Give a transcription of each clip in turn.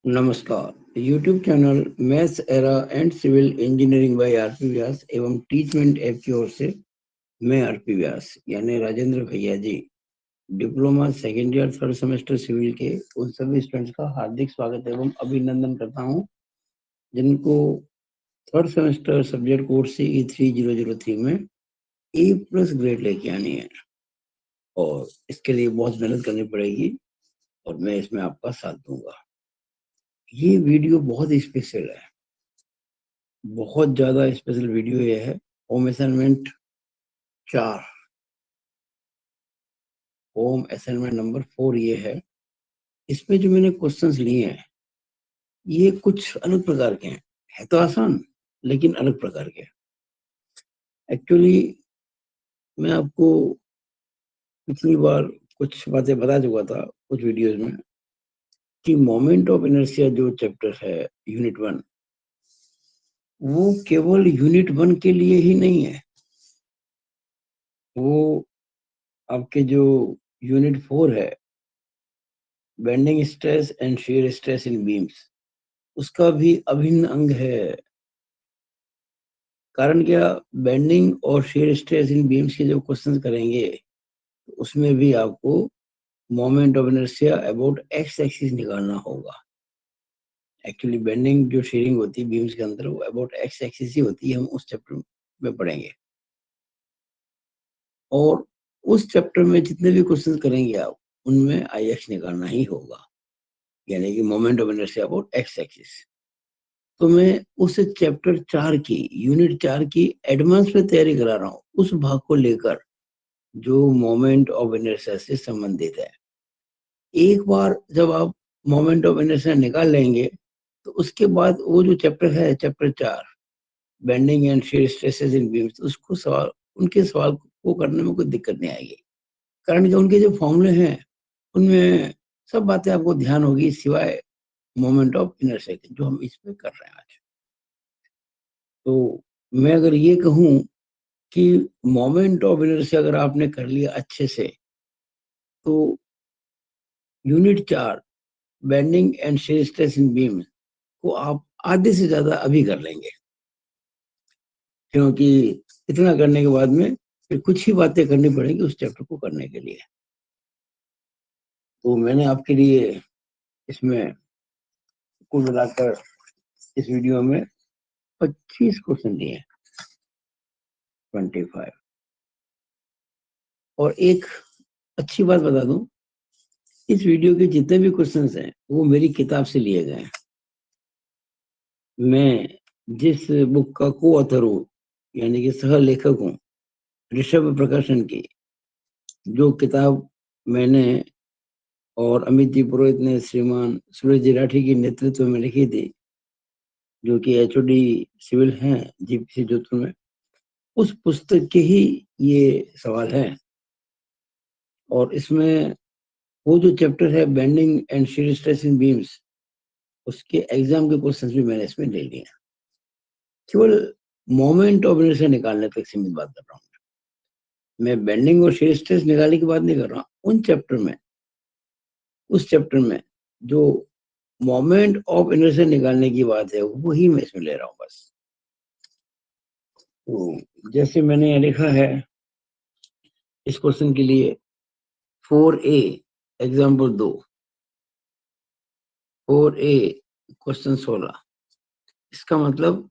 नमस्कार। YouTube channel maths era and civil engineering by RP Vyas एवं teachment app की ओर से मैं आरपी व्यास यानी राजेंद्र भैया ji diploma second year third semester civil के उन सभी स्टूडेंट्स का हार्दिक स्वागत एवं अभिनंदन करता हूं जिनको थर्ड सेमेस्टर सब्जेक्ट कोड से E3003 में A+ ग्रेड लेके आनी है और इसके लिए बहुत मेहनत करनी पड़ेगी और मैं इसमें आपका साथ दूंगा। ये वीडियो बहुत स्पेशल है, बहुत ज्यादा स्पेशल वीडियो ये है। Home assignment 4, home assignment number 4 ये है। इसमें जो मैंने क्वेश्चंस लिए हैं ये कुछ अलग प्रकार के हैं। है तो आसान लेकिन अलग प्रकार के। एक्चुअली मैं आपको पिछली बार कुछ बातें बता चुका था कुछ वीडियोस में कि मोमेंट ऑफ इनर्शिया जो चैप्टर है यूनिट 1 वो केवल यूनिट 1 के लिए ही नहीं है, वो आपके जो यूनिट 4 है bending stress and shear stress in beams उसका भी अभिन्न अंग है। कारण क्या, बेंडिंग और shear स्ट्रेस इन बीम्स के जो क्वेश्चन करेंगे उसमें भी आपको moment of inertia about x axis निकालना होगा। एक्चुअली बेंडिंग जो शेयरिंग होती है बीम्स के अंदर वो अबाउट एक्स एक्सिस ही होती है, हम उस चैप्टर में पढ़ेंगे। और उस चैप्टर में जितने भी क्वेश्चन करेंगे आप उनमें आई एक्स निकालना ही होगा, यानी कि moment of inertia about x axis. तो मैं उस चैप्टर 4 की यूनिट 4 की एडवांस में तैयारी करा रहा हूँ, उस भाग को लेकर जो मोमेंट ऑफ इनर्शिया से संबंधित है। एक बार जब आप मोमेंट ऑफ इनर्शिया निकाल लेंगे तो उसके बाद वो जो चैप्टर है chapter 4 bending and shear stresses in beams उसको सवाल उनके सवाल को करने में कोई दिक्कत नहीं आएगी। कारण कि उनके जो फॉर्मूले हैं उनमें सब बातें आपको ध्यान होगी सिवाय मोमेंट ऑफ इनर्शिया के जो हम इसमें कर रहे हैं आज। तो मैं अगर ये कहूं कि मोमेंट ऑफ इनर्शिया अगर आपने कर लिया अच्छे से तो unit 4 bending and shear stress in beam को आप आधे से ज्यादा अभी कर लेंगे, क्योंकि इतना करने के बाद में फिर कुछ ही बातें करनी पड़ेगी उस चैप्टर को करने के लिए। तो मैंने आपके लिए इसमें कुल मिलाकर इस वीडियो में 25 क्वेश्चन दिए, 25। और एक अच्छी बात बता दूं, इस वीडियो के जितने भी क्वेश्चंस हैं वो मेरी किताब से लिए गए हैं। मैं जिस बुक का को ऑथर हूँ यानी कि सह लेखक हूँ ऋषभ प्रकाशन की, जो किताब मैंने और अमित जी पुरोहित ने श्रीमान सूरज जी राठी के नेतृत्व में लिखी थी, जो कि एचओडी सिविल हैं जीपीसी जोधपुर में, उस पुस्तक के ही ये सवाल है। और इसमें वो जो चैप्टर है bending and shear stress in beams उसके एग्जाम के क्वेश्चंस भी मैंने इसमें ले लिए। केवल मोमेंट ऑफ इनर्शिया निकालने तक सीमित बात कर रहा हूँ। मैं बेंडिंग और shear स्ट्रेस निकालने की बात नहीं कर रहा। उन चैप्टर में, उस चैप्टर में जो मोमेंट ऑफ इनर्शिया निकालने की बात है वही मैं इसमें ले रहा हूँ बस। तो जैसे मैंने यहाँ लिखा है इस क्वेश्चन के लिए 4A एग्जाम्पल 2, 4A क्वेश्चन 16। इसका मतलब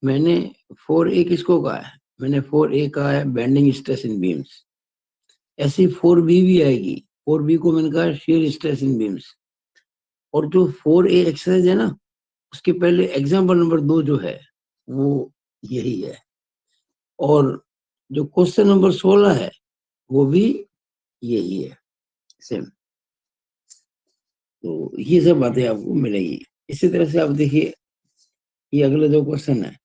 मैंने 4A किसको कहा है, मैंने 4A कहा है बेंडिंग स्ट्रेस इन बीम्स। ऐसी 4B भी आएगी, 4B को मैंने कहा shear स्ट्रेस इन बीम्स। और जो 4A एक्सरसाइज है ना उसके पहले एग्जाम्पल नंबर 2 जो है वो यही है। और जो क्वेश्चन नंबर 16 है वो भी यही है, सेम। तो ये सब बातें आपको मिलेगी। इसी तरह से आप देखिए ये अगला जो क्वेश्चन है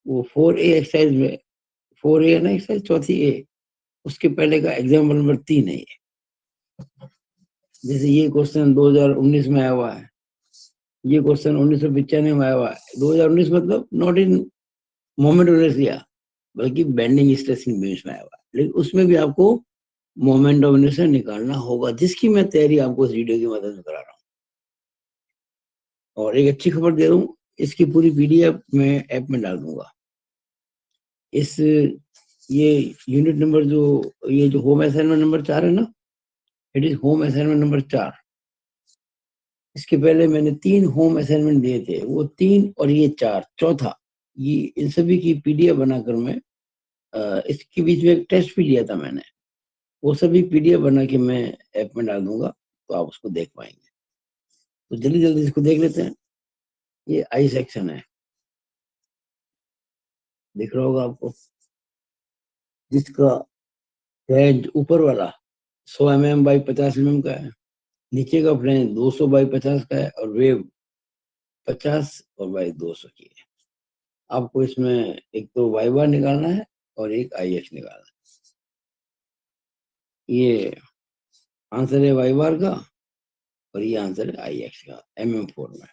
वो 4A एक्सरसाइज में 4A है ना एक्सरसाइज चौथी ए, उसके पहले का एग्जाम्पल नंबर 3 है ये। जैसे ये क्वेश्चन 2019 में आया हुआ है, ये क्वेश्चन 1995 में आया हुआ है। 2019 मतलब not in moment of inertia बल्कि बेंडिंग स्ट्रेस इन बीम्स में आया हुआ है, लेकिन उसमें भी आपको मोमेंट ऑफ इनर्शिया निकालना होगा, जिसकी मैं तैयारी आपको इस वीडियो की मदद से करा रहा हूँ। और एक अच्छी खबर दे रहा हूँ, इसकी पूरी पीडीएफ मैं ऐप में डाल दूंगा। इस ये यूनिट नंबर ये जो होम असाइनमेंट नंबर 4 है ना, it is home assignment number 4। इसके पहले मैंने 3 होम असाइनमेंट दिए थे, वो 3 और ये 4 चौथा, ये इन सभी की पीडीएफ बनाकर मैं इसके बीच में एक टेस्ट भी लिया था मैंने, वो सभी पीडीएफ बना के मैं ऐप में डाल दूंगा, तो आप उसको देख पाएंगे। तो जल्दी जल्दी इसको देख लेते हैं। ये आई सेक्शन है, दिख रहा होगा आपको, जिसका फ्लैंज ऊपर वाला 100 mm बाई 50 mm का है, नीचे का फ्लैंज 200 बाई 50 का है, और वेव 50 और बाई 200 की है। आपको इसमें एक तो वाई बार निकालना है और एक आई एक्स निकालना है। ये आंसर है वाई बार का, और ये आंसर है आई एक्स का MM4 में।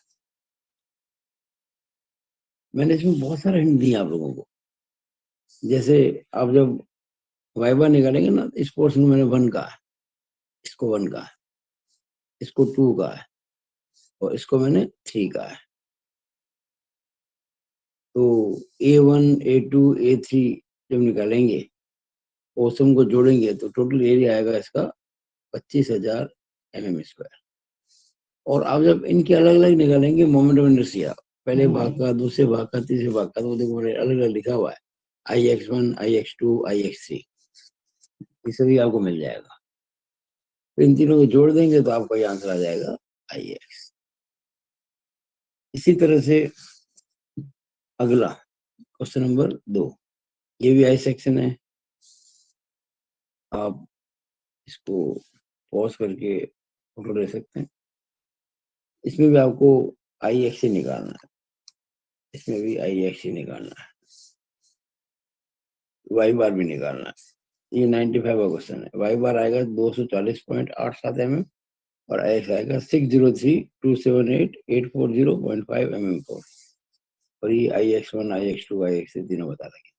मैंने इसमें बहुत सारे हिंट दिए आप लोगों को। जैसे आप जब वाई बार निकालेंगे ना, इस पोर्शन में मैंने 1 का है, इसको 1 का है, इसको 2 का है, और इसको मैंने 3 का है। तो A1 A2 A3 जब निकालेंगे, ओसम को जोड़ेंगे, तो टोटल एरिया आएगा इसका 25,000 mm²। और आप जब इनके अलग अलग निकालेंगे मोमेंट ऑफ इनर्शिया, पहले भाग का, दूसरे भाग का, तीसरे भाग का, तो देखो अलग अलग लिखा हुआ है, IX1 IX2 IX3, ये सभी आपको मिल जाएगा। तो इन तीनों को जोड़ देंगे तो आपका ये आंसर आ जाएगा IX। इसी तरह से अगला क्वेश्चन नंबर 2, ये भी आई सेक्शन है। आप इसको पॉज करके फोटो ले सकते हैं। इसमें भी आपको IX ही निकालना है, इसमें भी IX ही निकालना है, वाई बार भी निकालना है। ये 95 का क्वेश्चन है। वाई बार आएगा 240.87 mm, और IX आएगा 603278840.5 mm4। और ये IX1 IX2 IX3 तीनों बता देंगे।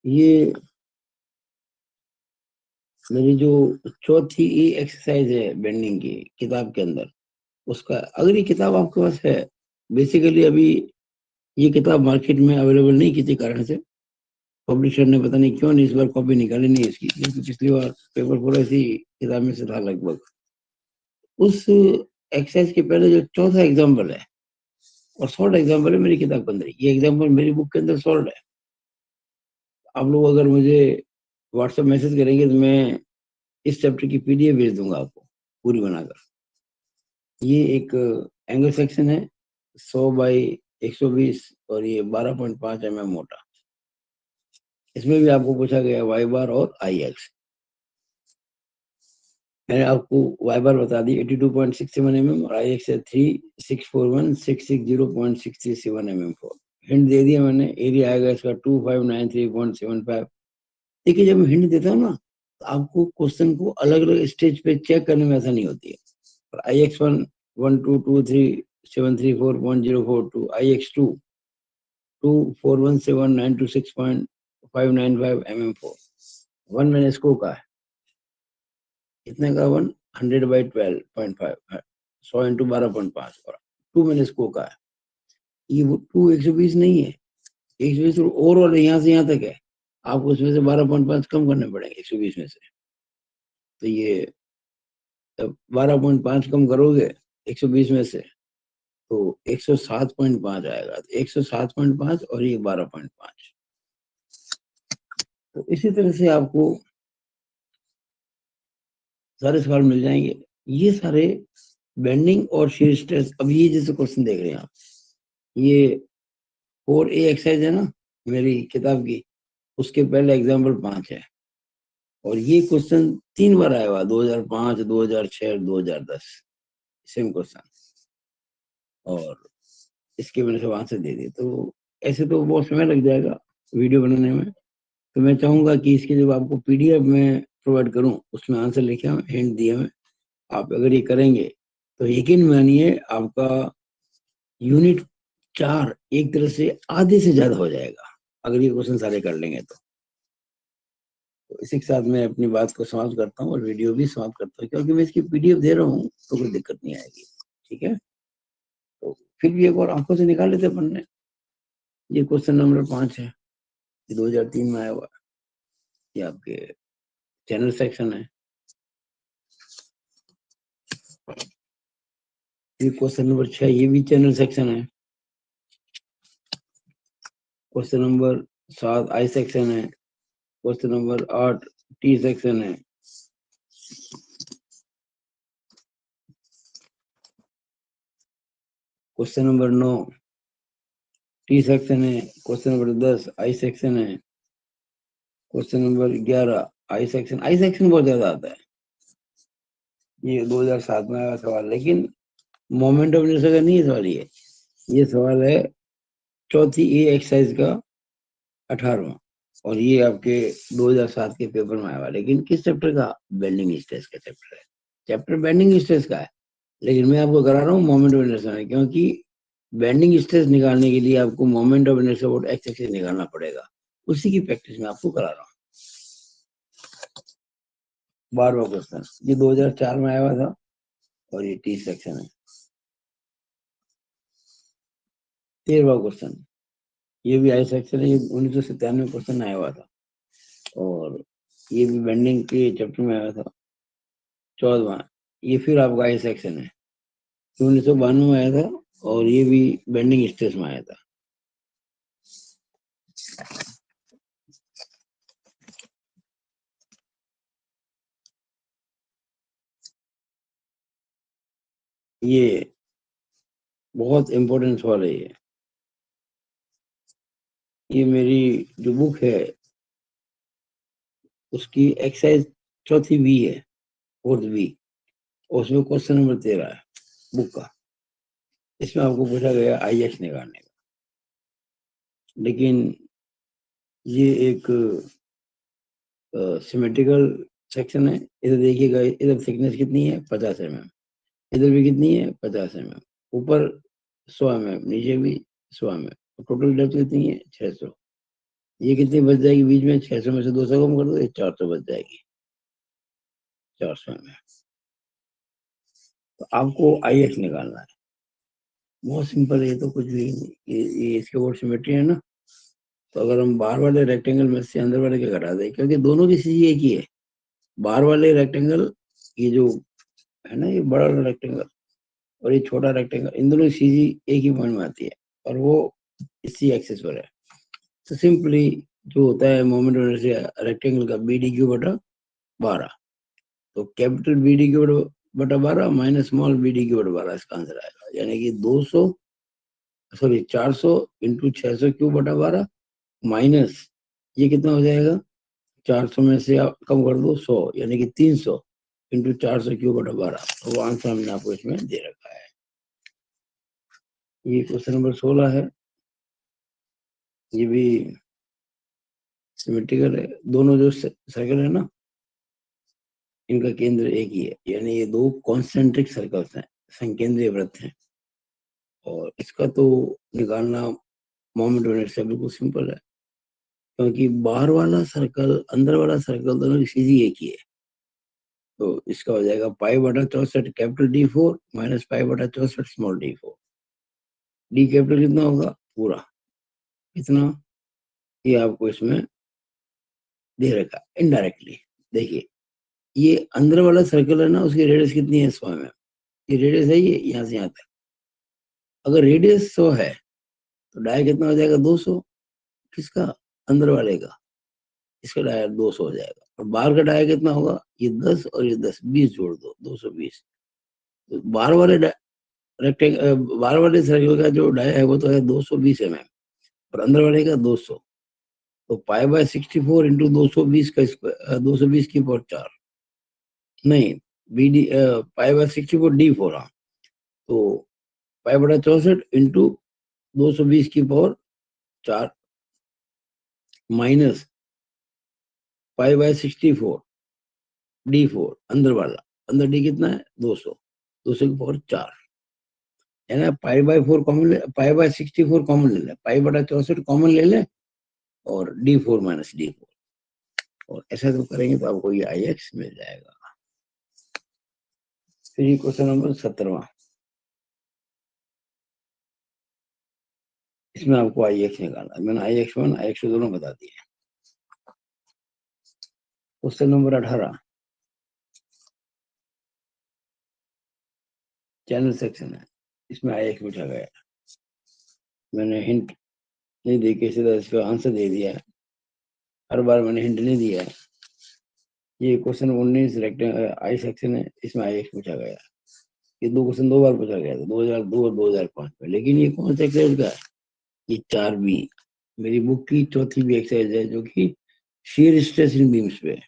ये मेरी जो चौथी एक्सरसाइज है बेंडिंग की किताब के अंदर, उसका, अगर ये किताब आपके पास है, बेसिकली अभी ये किताब मार्केट में अवेलेबल नहीं किसी कारण से, पब्लिशर ने पता नहीं क्यों नहीं इस बार कॉपी निकाली नहीं इसकी, क्योंकि पिछली बार पेपर पूरा इसी किताब में से था लगभग। उस एक्सरसाइज के पहले जो चौथा एग्जाम्पल है, और शॉर्ट एग्जाम्पल है मेरी किताब के अंदर, ये एग्जाम्पल मेरी बुक के अंदर शॉर्ट है। आप लोग अगर मुझे व्हाट्सएप मैसेज करेंगे तो मैं इस चैप्टर की पीडीएफ भेज दूंगा आपको पूरी बनाकर। ये एक एंगल सेक्शन है, 100 बाई 120, और ये 12.5 mm मोटा। इसमें भी आपको पूछा गया वाई बार और IX। मैंने आपको वाई बार बता दी 82.67 mm, और IX है 3641660637 mm4। हिंट दे दिया मैंने, एरिया आएगा इसका 2593.75। देखिए जब मैं हिंट देता हूँ ना, तो आपको क्वेश्चन को अलग अलग स्टेज पे चेक करने में ऐसा नहीं होती है। और IX1 12237340.042, IX2 2417926.595 mm4। 1 मैंने इसको कहा है, कितने का 1, 100/12.5 है, 100 × 12.5। और 2 मैंने इसको कहा है, ये 2 120 नहीं है, 120 ओवरऑल यहाँ से यहाँ तक है, आपको उसमें से 12.5 कम करने पड़ेंगे 120 में से। तो ये 12.5 कम करोगे 120 में से, तो 107.5 आएगा। तो 107.5 और ये 12.5। तो इसी तरह से आपको सारे सवाल मिल जाएंगे। ये सारे बेंडिंग और शीयर स्ट्रेस, अब ये जैसे क्वेश्चन देख रहे हैं आप, ये 4A एक्सरसाइज है ना मेरी किताब की, उसके पहले एग्जाम्पल 5 है। और ये क्वेश्चन 3 बार आया हुआ, 2005 2006 और 2010, सेम क्वेश्चन। और इसके मैंने सब आंसर दे दिए। तो ऐसे तो बहुत समय लग जाएगा वीडियो बनाने में, तो मैं चाहूंगा कि इसके जब आपको पीडीएफ में प्रोवाइड करूं, उसमें आंसर लिखे हुए हिंट दिए हुए, आप अगर ये करेंगे तो यकीन मानिए आपका यूनिट 4 एक तरह से आधे से ज्यादा हो जाएगा, अगर ये क्वेश्चन सारे कर लेंगे तो। तो इसी के साथ मैं अपनी बात को समाप्त करता हूँ और वीडियो भी समाप्त करता हूँ, क्योंकि मैं इसकी पीडीएफ दे रहा हूँ तो कोई दिक्कत नहीं आएगी। ठीक है, तो फिर भी एक बार आंखों से निकाल लेते अपन ने। ये क्वेश्चन नंबर 5 है, ये 2003 में आया हुआ। ये आपके चैनल सेक्शन है। ये क्वेश्चन नंबर 6, ये भी चैनल सेक्शन है। क्वेश्चन नंबर 7 आई सेक्शन है। क्वेश्चन नंबर 8 टी सेक्शन है। क्वेश्चन नंबर 9 टी सेक्शन है। क्वेश्चन नंबर 10 आई सेक्शन है। Question number 11 I section. I section बहुत ज्यादा आता है, ये 2007 में आया सवाल, लेकिन मोमेंट ऑफ इनर्शिया का नहीं है सवाल। ये सवाल है चौथी ए एक्सरसाइज का 18वां, और ये आपके 2007 के पेपर में आया हुआ। लेकिन किस चैप्टर का? बेंडिंग स्ट्रेस का चैप्टर है। चैप्टर बेंडिंग स्ट्रेस का है, लेकिन मैं आपको करा रहा हूँ मोमेंट ऑफ इनर्शिया में, क्योंकि बेंडिंग स्ट्रेस निकालने के लिए आपको moment of inertia about x axis निकालना पड़ेगा। उसी की प्रैक्टिस में आपको करा रहा हूँ। 12वां क्वेश्चन, ये 2004 में आया हुआ था, और ये 30 सेक्शन है। 13वां क्वेश्चन, ये भी आई सेक्शन है, ये 1997 क्वेश्चन आया हुआ था, और ये भी बेंडिंग के चैप्टर में आया था। 14वां, ये फिर आपका आई सेक्शन है, 1992 में आया था, और ये भी बेंडिंग स्ट्रेस में आया था। ये बहुत इंपॉर्टेंट सवाल है। ये मेरी जो बुक है उसकी एक्सरसाइज चौथी बी है, 4th बी, उसमें क्वेश्चन नंबर 13 है बुक का। इसमें आपको पूछा गया आई एक्स निकालने का, लेकिन ये एक सिमेट्रिकल सेक्शन है। इधर देखिएगा, इधर थिकनेस कितनी है? 50 mm। इधर भी कितनी है? 50 mm। ऊपर 100 mm, नीचे भी 100 mm। टोटल डेप्थ कितनी है? 600। ये कितनी बच जाएगी बीच में? 600 में से 200 कम कर दो, ये 400 बच जाएगी। 400 mm। तो आपको आई एक्स निकालना है। बहुत सिंपल है, ये तो कुछ भी नहीं। ये इसके ऊपर सिमेट्री है ना, तो अगर हम बाहर वाले रेक्टेंगल में से अंदर वाले के घटा दें, क्योंकि दोनों की सीधी एक ही है। बाहर वाले रेक्टेंगल, ये जो है ना, ये बड़ा वाला रेक्टेंगल और ये छोटा रेक्टेंगल, इन दोनों की सीधी एक ही पॉइंट में आती है, और वो इसी एक्सिस पर है। तो सिंपली जो होता है मोमेंट ऑफ इनर्शिया रेक्टेंगल का, बी डी क्यू बटा 12। तो कैपिटल बी डी क्यू बटा 12 minus small B D Q बटा 12 इसका आंसर आएगा। यानी कि 400 इंटू 600 क्यू बटा 12 माइनस, ये कितना हो जाएगा? 400 में से आप कम कर दो 100, यानी कि 300 इंटू 400 क्यू बटा 12। तो वो आंसर हमने आपको इसमें दे रखा है। ये क्वेश्चन नंबर 16 है। ये भी सिमेट्रिकल है। दोनों जो सर्कल है ना, इनका केंद्र एक ही है, यानी ये दो कॉन्सेंट्रिक सर्कल्स हैं, संकेंद्रीय वृत्त हैं। और इसका तो निकालना मोमेंट ऑफ इनर्शिया बिल्कुल सिंपल है, क्योंकि बाहर वाला सर्कल अंदर वाला सर्कल दोनों की सीधी एक ही है। तो इसका हो जाएगा पाई बटा 64 कैपिटल D4 माइनस पाई बटा 64 स्मॉल d4। डी कैपिटल कितना होगा? पूरा कितना, ये आपको इसमें दे रखा इनडायरेक्टली। देखिए, ये अंदर वाला सर्कल है ना, उसकी रेडियस कितनी है? 100 mm। ये रेडियस है, ये यहाँ से यहाँ तक। अगर रेडियस 100 है तो डाया कितना हो जाएगा? 200। किसका? अंदर वाले का। इसका डाया 200 हो जाएगा। और बाहर का डाया कितना होगा? ये 10 और ये 10, 20 जोड़ दो, 220। तो बाहर वाले सर्कल का जो डाया है वो तो है 220 mm, और अंदर वाले का 200। तो पाई बाय 64 इंटू 220 का स्क्वायर, 220 की पावर 4, नहीं, B D pi by 64 D4। हाँ, तो पाई बटा 64 इंटू 220 की power 4 minus pi by 64 D4 अंदर वाला। अंदर डी कितना है? 200। 200 की पावर 4, है ना। पाई बाय 4 कॉमन ले, पाई बाय 64 कॉमन ले ले, पाई बटा 64 कॉमन ले ले, और D4 माइनस D4। और ऐसा तो करेंगे तो आपको ये IX मिल जाएगा। फिर क्वेश्चन नंबर 17वां, इसमें आपको IX निकालना है। मैंने IX1 IX2 दोनों बता दिए। क्वेश्चन नंबर 18, चैनल सेक्शन है, इसमें IX पूछा गया। मैंने हिंट नहीं दे के सीधा इसका आंसर दे दिया है। हर बार मैंने हिंट नहीं दिया है। ये क्वेश्चन 19 आई सेक्शन है, इसमें IX पूछा गया। ये दो क्वेश्चन 2 बार पूछा गया था, 2002 और 2005 में। लेकिन ये कौन सा एक्सरसाइज का है? ये 4B मेरी बुक की चौथी भी एक्सरसाइज है, जो कि shear स्ट्रेस इन बीम्स पे है।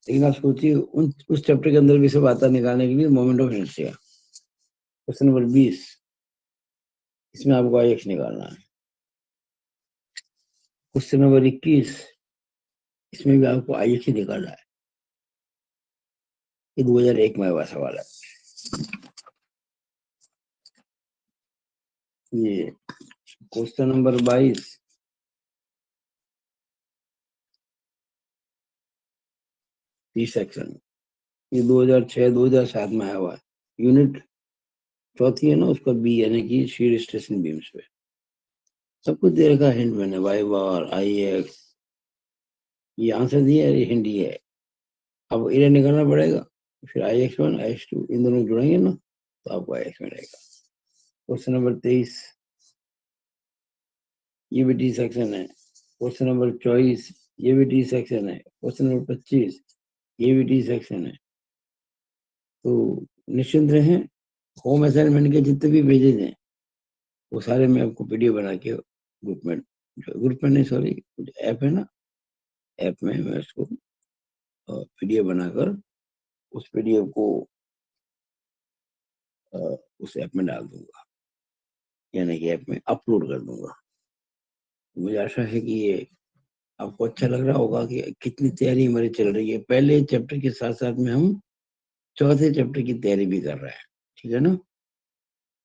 लेकिन आप सोचिए उस चैप्टर के अंदर भी सब आता निकालने के लिए moment of inertia. Question number 20, इसमें आपको IX निकालना है। क्वेश्चन नंबर 21, इसमें भी आपको IX ही निकालना है। ये 2001 में हुआ सवाल है। ये क्वेश्चन नंबर 22, टी सेक्शन, ये 2006-2007 में आया हुआ है। यूनिट चौथी है ना, उसका B यानी कि शीयर स्ट्रेस इन बीम्स पे। सब कुछ दे रखा है हिंट मैंने, Y बार IX, ये आंसर दिया है, ये हिंट ये है। अब इन्हें निकालना पड़ेगा। फिर IX1 IX2 इन दोनों जुड़ेंगे ना, तो आपको IX मिलेगा। क्वेश्चन नंबर 23, ये भी टी सेक्शन है। क्वेश्चन नंबर 24, ये भी टी सेक्शन है। क्वेश्चन नंबर 25, ये भी टी सेक्शन है। तो निश्चिंत रहें, होम असाइनमेंट के जितने भी पेजेज हैं वो सारे मैं आपको PDF बना के ग्रुप में नहीं, सॉरी, ऐप है ना, ऐप में मैं उसको PDF बनाकर उस PDF को उस ऐप में डाल दूंगा, यानी कि ऐप में अपलोड कर दूंगा। मुझे आशा है कि ये आपको अच्छा लग रहा होगा कि कितनी तैयारी हमारी चल रही है। पहले चैप्टर के साथ साथ में हम चौथे चैप्टर की तैयारी भी कर रहे हैं। ठीक है ना?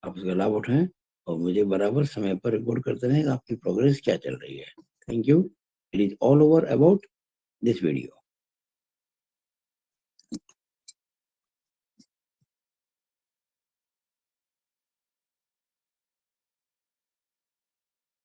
आप उसका लाभ उठाएं और मुझे बराबर समय पर रिपोर्ट करते रहें कि आपकी प्रोग्रेस क्या चल रही है। Thank you. It is all over about this video.